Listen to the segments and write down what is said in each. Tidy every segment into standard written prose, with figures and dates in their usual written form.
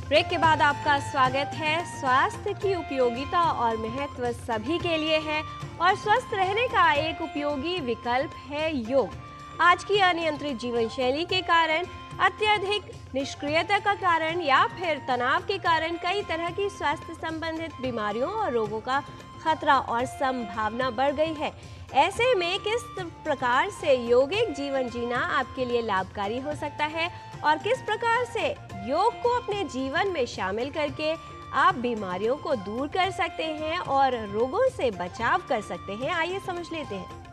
Break के बाद आपका स्वागत है। स्वास्थ्य की उपयोगिता और महत्व सभी के लिए है और स्वस्थ रहने का एक उपयोगी विकल्प है योग। आज की अनियंत्रित जीवन शैली के कारण, अत्यधिक निष्क्रियता का कारण या फिर तनाव के कारण कई तरह की स्वास्थ्य संबंधित बीमारियों और रोगों का खतरा और संभावना बढ़ गई है। ऐसे में किस प्रकार से यौगिक जीवन जीना आपके लिए लाभकारी हो सकता है और किस प्रकार से योग को अपने जीवन में शामिल करके आप बीमारियों को दूर कर सकते हैं और रोगों से बचाव कर सकते हैं, आइए समझ लेते हैं।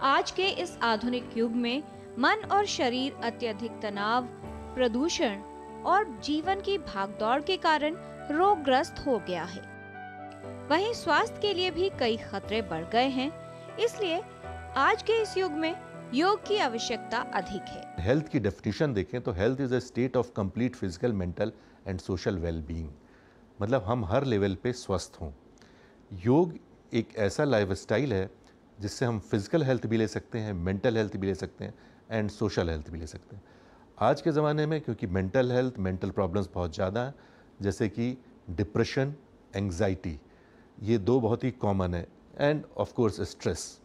आज के इस आधुनिक युग में मन और शरीर अत्यधिक तनाव, प्रदूषण और जीवन की भागदौड़ के कारण रोगग्रस्त हो गया है। वहीं स्वास्थ्य के लिए भी कई खतरे बढ़ गए हैं, इसलिए आज के इस युग में योग की आवश्यकता अधिक है। हेल्थ की डेफिनेशन देखें तो health is a state of complete physical, mental and social wellbeing, मतलब हम हर लेवल पे स्वस्थ हों। योग एक ऐसा लाइफस्टाइल है जिससे हम फिजिकल हेल्थ भी ले सकते हैं, मेंटल हेल्थ भी ले सकते हैं एंड सोशल हेल्थ भी ले सकते हैं। आज के ज़माने में क्योंकि मेंटल प्रॉब्लम्स बहुत ज़्यादा हैं, जैसे कि डिप्रेशन, एंग्जाइटी, ये दो बहुत ही कॉमन है, एंड ऑफ कोर्स स्ट्रेस।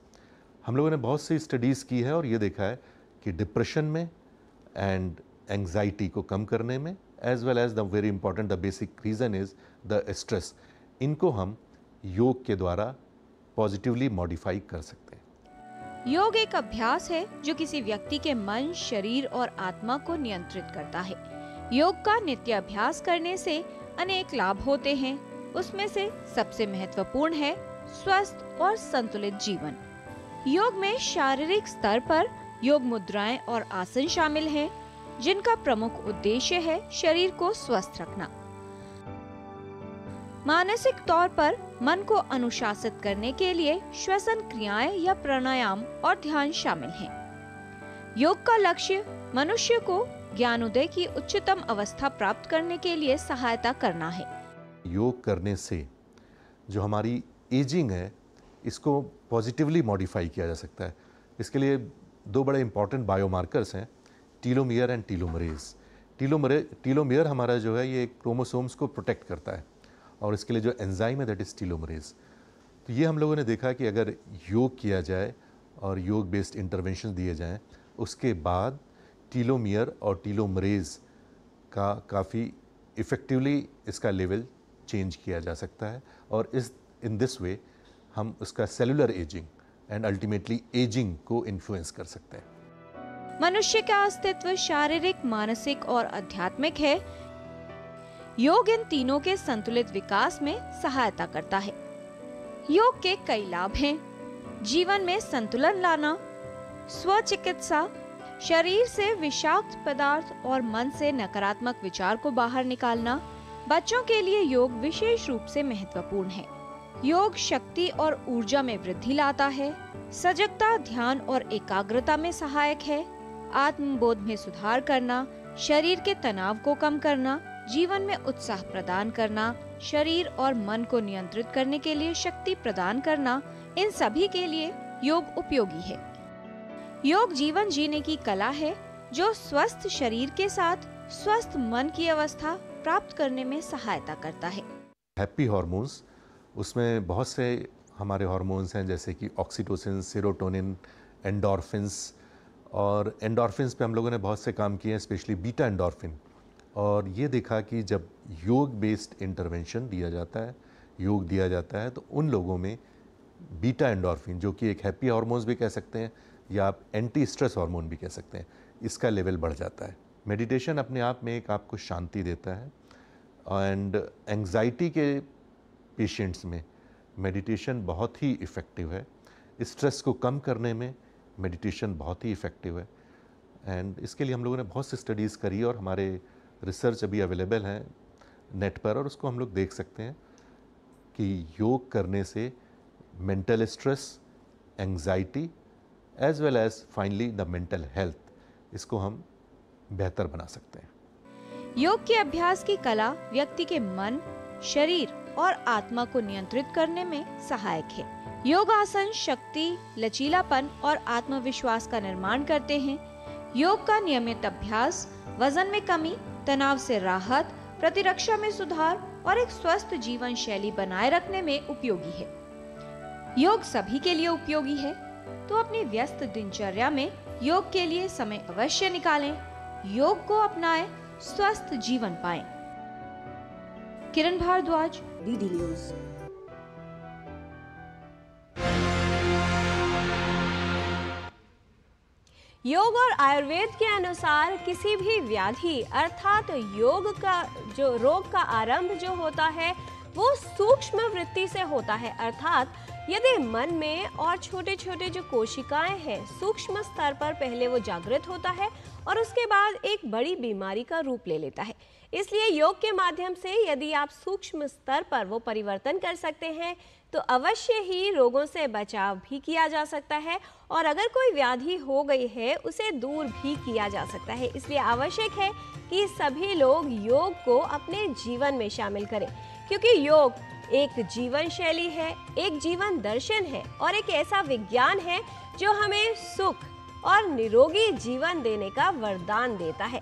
हम लोगों ने बहुत सी स्टडीज़ की है और ये देखा है कि डिप्रेशन में एंड एंग्जाइटी को कम करने में, as well as the very important the basic reason is the stress, इनको हम योग के द्वारा पॉजिटिवली मॉडिफाई कर सकते हैं। योग एक अभ्यास है जो किसी व्यक्ति के मन, शरीर और आत्मा को नियंत्रित करता है। योग का नित्य अभ्यास करने से अनेक लाभ होते हैं। उसमें से सबसे महत्वपूर्ण है स्वस्थ और संतुलित जीवन। योग में शारीरिक स्तर पर योग मुद्राएं और आसन शामिल हैं, जिनका प्रमुख उद्देश्य है शरीर को स्वस्थ रखना। मानसिक तौर पर मन को अनुशासित करने के लिए श्वसन क्रियाएं या प्राणायाम और ध्यान शामिल हैं। योग का लक्ष्य मनुष्य को ज्ञानोदय की उच्चतम अवस्था प्राप्त करने के लिए सहायता करना है। योग करने से जो हमारी एजिंग है, इसको पॉजिटिवली मॉडिफाई किया जा सकता है। इसके लिए दो बड़े इंपॉर्टेंट बायोमार्कर्स हैं, टीलोमियर एंड टीलोमरेज। टीलोमियर हमारा जो है ये क्रोमोसोम्स को प्रोटेक्ट करता है और इसके लिए जो एंजाइम है दैट इज़ टीलोमरेज। तो ये हम लोगों ने देखा कि अगर योग किया जाए और योग बेस्ड इंटरवेंशन दिए जाएं, उसके बाद टीलोमियर और टीलोमरेज का काफ़ी इफ़ेक्टिवली इसका लेवल चेंज किया जा सकता है और इन दिस वे हम उसका cellular ageing and ultimately ageing को इन्फ्लुएंस कर सकते हैं। मनुष्य का अस्तित्व शारीरिक, मानसिक और आध्यात्मिक है। योग इन तीनों के संतुलित विकास में सहायता करता है। योग के कई लाभ हैं। जीवन में संतुलन लाना, स्वचिकित्सा, शरीर से विषाक्त पदार्थ और मन से नकारात्मक विचार को बाहर निकालना। बच्चों के लिए योग विशेष रूप से महत्वपूर्ण है। योग शक्ति और ऊर्जा में वृद्धि लाता है। सजगता, ध्यान और एकाग्रता में सहायक है। आत्मबोध में सुधार करना, शरीर के तनाव को कम करना, जीवन में उत्साह प्रदान करना, शरीर और मन को नियंत्रित करने के लिए शक्ति प्रदान करना, इन सभी के लिए योग उपयोगी है। योग जीवन जीने की कला है जो स्वस्थ शरीर के साथ स्वस्थ मन की अवस्था प्राप्त करने में सहायता करता है। हैप्पी हार्मोन्स, उसमें बहुत से हमारे हार्मोन्स हैं जैसे कि ऑक्सीटोसिन, सेरोटोनिन, एंडोर्फिन्स, और एंडोर्फिन्स पे हम लोगों ने बहुत से काम किए हैं, स्पेशली बीटा एंडोर्फिन। और ये देखा कि जब योग बेस्ड इंटरवेंशन दिया जाता है, योग दिया जाता है, तो उन लोगों में बीटा एंडोर्फिन, जो कि एक हैप्पी हार्मोन्स भी कह सकते हैं या आप एंटी स्ट्रेस हार्मोन भी कह सकते हैं, इसका लेवल बढ़ जाता है। मेडिटेशन अपने आप में एक आपको शांति देता है एंड एंग्जाइटी के पेशेंट्स में मेडिटेशन बहुत ही इफ़ेक्टिव है। स्ट्रेस को कम करने में मेडिटेशन बहुत ही इफ़ेक्टिव है एंड इसके लिए हम लोगों ने बहुत सी स्टडीज़ करी और हमारे रिसर्च अभी अवेलेबल है नेट पर, और उसको हम लोग देख सकते हैं कि योग करने से mental stress, anxiety as well as finally the mental health, इसको हम बेहतर बना सकते हैं। योग के अभ्यास की कला व्यक्ति के मन, शरीर और आत्मा को नियंत्रित करने में सहायक है। योगासन शक्ति, लचीलापन और आत्मविश्वास का निर्माण करते हैं। योग का नियमित अभ्यास वजन में कमी, तनाव से राहत, प्रतिरक्षा में सुधार और एक स्वस्थ जीवन शैली बनाए रखने में उपयोगी है। योग सभी के लिए उपयोगी है, तो अपनी व्यस्त दिनचर्या में योग के लिए समय अवश्य निकालें। योग को अपनाएं, स्वस्थ जीवन पाएं। किरण भारद्वाज, डीडी न्यूज। योग और आयुर्वेद के अनुसार किसी भी व्याधि अर्थात रोग का आरंभ जो होता है वो सूक्ष्म वृत्ति से होता है। अर्थात यदि मन में और छोटे छोटे जो कोशिकाएं हैं सूक्ष्म स्तर पर पहले वो जागृत होता है और उसके बाद एक बड़ी बीमारी का रूप ले लेता है। इसलिए योग के माध्यम से यदि आप सूक्ष्म स्तर पर वो परिवर्तन कर सकते हैं तो अवश्य ही रोगों से बचाव भी किया जा सकता है और अगर कोई व्याधि हो गई है उसे दूर भी किया जा सकता है। इसलिए आवश्यक है कि सभी लोग योग को अपने जीवन में शामिल करें, क्योंकि योग एक जीवन शैली है, एक जीवन दर्शन है और एक ऐसा विज्ञान है जो हमें सुख और निरोगी जीवन देने का वरदान देता है।